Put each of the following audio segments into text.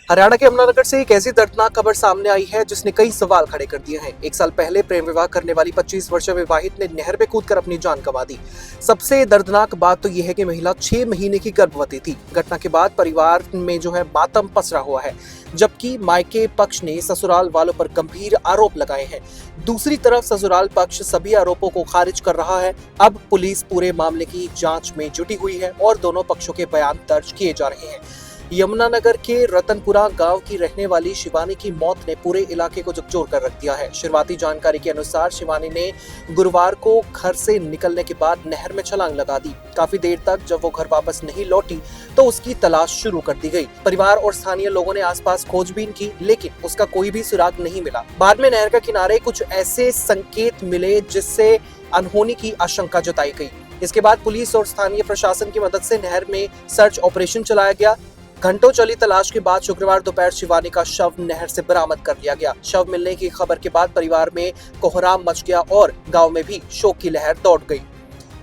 हरियाणा के यमुनानगर से एक ऐसी दर्दनाक खबर सामने आई है जिसने कई सवाल खड़े कर दिए हैं। एक साल पहले प्रेम विवाह करने वाली 25 वर्षीय विवाहित ने नहर में कूदकर अपनी जान गंवा दी। सबसे दर्दनाक बात तो यह है कि महिला 6 महीने की गर्भवती थी। घटना के बाद परिवार में मातम पसरा हुआ है, जबकि मायके पक्ष ने ससुराल वालों पर गंभीर आरोप लगाए हैं। दूसरी तरफ ससुराल पक्ष सभी आरोपों को खारिज कर रहा है। अब पुलिस पूरे मामले की जांच में जुटी हुई है और दोनों पक्षों के बयान दर्ज किए जा रहे हैं। यमुनानगर के रतनपुरा गांव की रहने वाली शिवानी की मौत ने पूरे इलाके को झकझोर कर रख दिया है। शुरुआती जानकारी के अनुसार शिवानी ने गुरुवार को घर से निकलने के बाद नहर में छलांग लगा दी। काफी देर तक जब वो घर वापस नहीं लौटी तो उसकी तलाश शुरू कर दी गई। परिवार और स्थानीय लोगों ने आसपास खोजबीन की, लेकिन उसका कोई भी सुराग नहीं मिला। बाद में नहर के किनारे कुछ ऐसे संकेत मिले जिससे अनहोनी की आशंका जताई गई। इसके बाद पुलिस और स्थानीय प्रशासन की मदद से नहर में सर्च ऑपरेशन चलाया गया। घंटों चली तलाश के बाद शुक्रवार दोपहर शिवानी का शव नहर से बरामद कर लिया गया। शव मिलने की खबर के बाद परिवार में कोहराम मच गया और गांव में भी शोक की लहर दौड़ गई।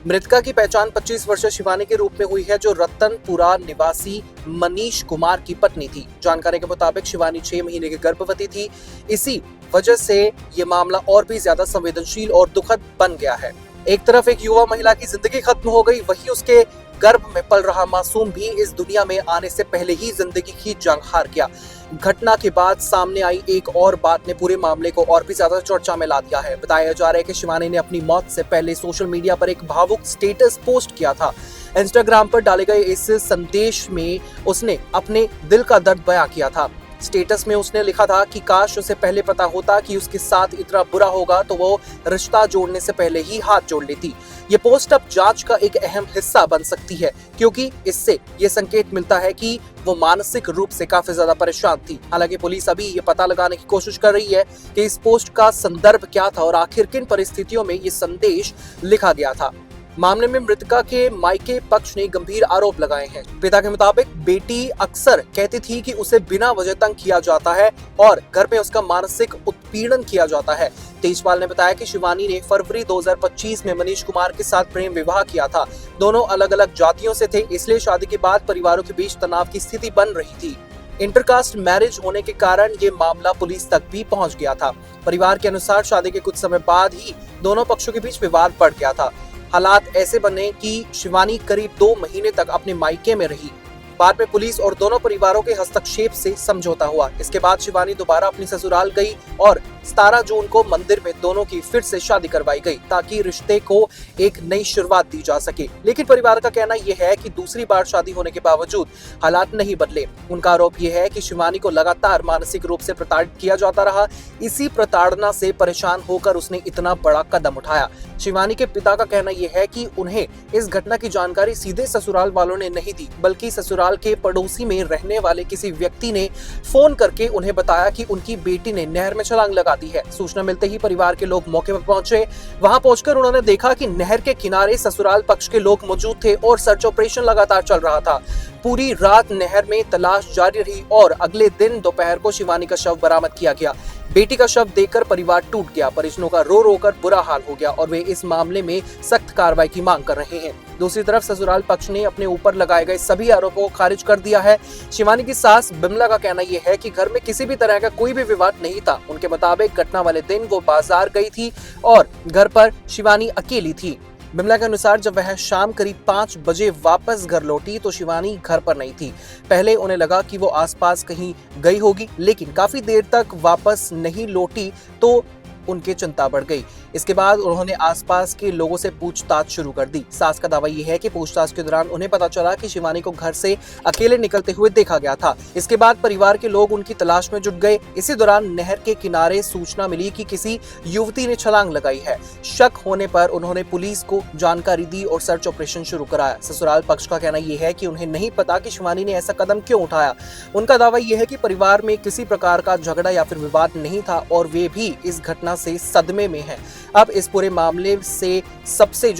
मृतका की पहचान 25 वर्षीय शिवानी के रूप में हुई है, जो रतनपुरा निवासी मनीष कुमार की पत्नी थी। जानकारी के मुताबिक शिवानी 6 महीने की गर्भवती थी। इसी वजह से ये मामला और भी ज्यादा संवेदनशील और दुखद बन गया है। एक तरफ एक युवा महिला की जिंदगी खत्म हो गई, वहीं उसके गर्भ में पल रहा मासूम भी इस दुनिया में आने से पहले ही जिंदगी की जंग हार गया। घटना के बाद सामने आई एक और बात ने पूरे मामले को और भी ज्यादा चर्चा में ला दिया है। बताया जा रहा है कि शिवानी ने अपनी मौत से पहले सोशल मीडिया पर एक भावुक स्टेटस पोस्ट किया था। इंस्टाग्राम पर डाले गए इस संदेश में उसने अपने दिल का दर्द बयां किया था। स्टेटस में उसने लिखा था कि काश उसे पहले पता होता कि उसके साथ इतना बुरा होगा तो वो रिश्ता जोड़ने से पहले ही हाथ जोड़ लेती। ये पोस्ट अब जांच का एक अहम हिस्सा बन सकती है, क्योंकि इससे ये संकेत मिलता है कि वो मानसिक रूप से काफी ज्यादा परेशान थी। हालांकि पुलिस अभी ये पता लगाने की कोशिश कर रही है कि इस पोस्ट का संदर्भ क्या था और आखिर किन परिस्थितियों में ये संदेश लिखा गया था। मामले में मृतका के मायके पक्ष ने गंभीर आरोप लगाए हैं। पिता के मुताबिक बेटी अक्सर कहती थी कि उसे बिना वजह तंग किया जाता है और घर में उसका मानसिक उत्पीड़न किया जाता है। तेजपाल ने बताया कि शिवानी ने फरवरी 2025 में मनीष कुमार के साथ प्रेम विवाह किया था। दोनों अलग अलग जातियों से थे, इसलिए शादी के बाद परिवारों के बीच तनाव की स्थिति बन रही थी। इंटरकास्ट मैरिज होने के कारण ये मामला पुलिस तक भी पहुंच गया था। परिवार के अनुसार शादी के कुछ समय बाद ही दोनों पक्षों के बीच विवाद बढ़ गया था। हालात ऐसे बने कि शिवानी करीब 2 महीने तक अपने मायके में रही। बाद में पुलिस और दोनों परिवारों के हस्तक्षेप से समझौता हुआ। इसके बाद शिवानी दोबारा अपनी ससुराल गई और 17 जून को मंदिर में दोनों की फिर से शादी करवाई गई, ताकि रिश्ते को एक नई शुरुआत दी जा सके। लेकिन परिवार का कहना यह है कि दूसरी बार शादी होने के बावजूद हालात नहीं बदले। उनका आरोप यह है कि शिवानी को लगातार मानसिक रूप से प्रताड़ित किया जाता रहा। इसी प्रताड़ना से परेशान होकर उसने इतना बड़ा कदम उठाया। शिवानी के पिता का कहना यह है कि उन्हें इस घटना की जानकारी सीधे ससुराल वालों ने नहीं दी, बल्कि ससुराल के पड़ोसी में रहने वाले किसी व्यक्ति ने फोन करके उन्हें बताया कि उनकी बेटी ने नहर में छलांग लगा दी है। सूचना मिलते ही परिवार के लोग मौके पर पहुंचे। वहां पहुंचकर उन्होंने देखा कि नहर के किनारे ससुराल पक्ष के लोग मौजूद थे और सर्च ऑपरेशन लगातार चल रहा था। पूरी रात नहर में तलाश जारी रही और अगले दिन दोपहर को शिवानी का शव बरामद किया गया। बेटी का शव देखकर परिवार टूट गया। परिजनों का रो रो कर बुरा हाल हो गया और वे इस मामले में सख्त कार्रवाई की मांग कर रहे हैं। दूसरी तरफ ससुराल पक्ष ने अपने ऊपर लगाए गए सभी आरोपों को खारिज कर दिया है। शिवानी की सास बिमला का कहना यह है कि घर में किसी भी तरह का कोई भी विवाद नहीं था। उनके मुताबिक घटना वाले दिन वो बाजार गई थी और घर पर शिवानी अकेली थी। बिमला के अनुसार जब वह शाम करीब 5 बजे वापस घर लौटी तो शिवानी घर पर नहीं थी। पहले उन्हें लगा कि वो आसपास कहीं गई होगी, लेकिन काफी देर तक वापस नहीं लौटी तो उनकी चिंता बढ़ गई। इसके बाद उन्होंने आसपास के लोगों से पूछताछ शुरू कर दी। सास का दावा यह है कि पूछताछ के दौरान उन्हें पता चला कि शिवानी को घर से अकेले निकलते हुए देखा गया था। इसके बाद परिवार के लोग उनकी तलाश में जुट गए। इसी दौरान नहर के किनारे सूचना मिली कि किसी युवती ने छलांग लगाई है। शक होने पर उन्होंने पुलिस को जानकारी दी और सर्च ऑपरेशन शुरू कराया। ससुराल पक्ष का कहना यह है कि उन्हें नहीं पता कि शिवानी ने ऐसा कदम क्यों उठाया। उनका दावा यह है कि परिवार में किसी प्रकार का झगड़ा या फिर विवाद नहीं था और वे भी इस घटना से सदमे में हैं। अब इस पूरे मामले से सबसे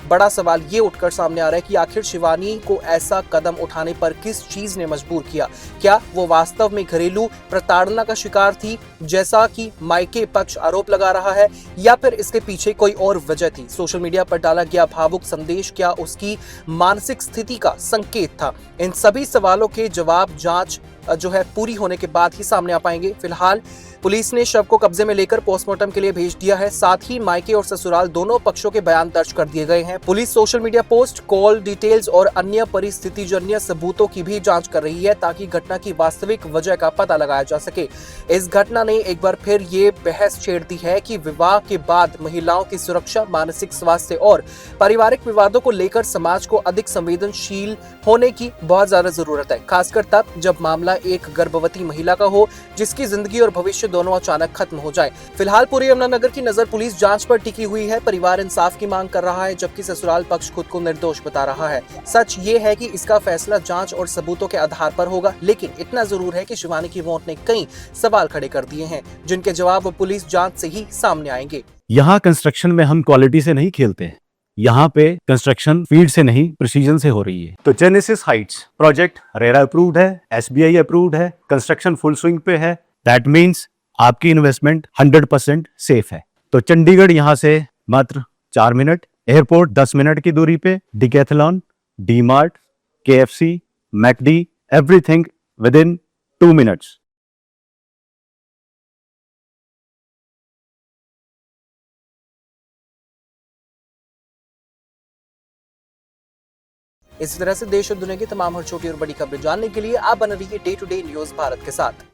बड़ा सवाल ये उठकर सामने आ रहा है कि आखिर शिवानी को ऐसा कदम उठाने पर किस चीज ने मजबूर किया। क्या वो वास्तव में घरेलू प्रताड़ना का शिकार थी, जैसा कि मायके पक्ष आरोप लगा रहा है, या फिर इसके पीछे कोई और वजह थी? सोशल मीडिया पर डाला गया भावुक संदेश क्या उसकी मानसिक स्थिति का संकेत था? इन सभी सवालों के जवाब जांच जो है पूरी होने के बाद ही सामने आ पाएंगे। फिलहाल पुलिस ने शव को कब्जे में लेकर पोस्टमार्टम के लिए भेज दिया है। साथ ही मायके और ससुराल दोनों पक्षों के बयान दर्ज कर दिए गए हैं। Police social media post, call details और अन्य परिस्थितिजन्य सबूतों की भी जांच कर रही है ताकि घटना की वास्तविक वजह का पता लगाया जा सके। इस घटना ने एक बार फिर ये बहस छेड़ दी है कि विवाह के बाद महिलाओं की सुरक्षा, मानसिक स्वास्थ्य और पारिवारिक विवादों को लेकर समाज को अधिक संवेदनशील होने की बहुत ज्यादा जरूरत है, खासकर तब जब मामला एक गर्भवती महिला का हो जिसकी जिंदगी और भविष्य दोनों अचानक खत्म हो जाए। फिलहाल पूरी यमुनानगर की नजर पुलिस जांच पर टिकी हुई है। परिवार इंसाफ की मांग कर रहा है जबकि ससुराल पक्ष खुद को निर्दोष बता रहा है। सच ये है कि इसका फैसला जांच और सबूतों के आधार पर होगा, लेकिन इतना जरूर है कि शिवानी की मौत ने कई सवाल खड़े कर दिए हैं जिनके जवाब पुलिस जांच से ही सामने आएंगे। यहाँ कंस्ट्रक्शन में हम क्वालिटी से नहीं खेलते हैं। यहाँ पे कंस्ट्रक्शन फील्ड से नहीं, प्रिसीजन से हो रही है। तो genesis Heights project RERA approved है, एसबीआई अप्रूव्ड है, कंस्ट्रक्शन फुल स्विंग पे है। दैट मीन्स आपकी इन्वेस्टमेंट 100% सेफ है। तो चंडीगढ़ यहाँ से मात्र 4 मिनट, एयरपोर्ट 10 मिनट की दूरी पे, decathlon, D mart, KFC, McD, everything with in 2 minutes. इसी तरह से देश और दुनिया की तमाम हर छोटी और बड़ी खबरें जानने के लिए आप बने रहिए day to day news Bharat के साथ।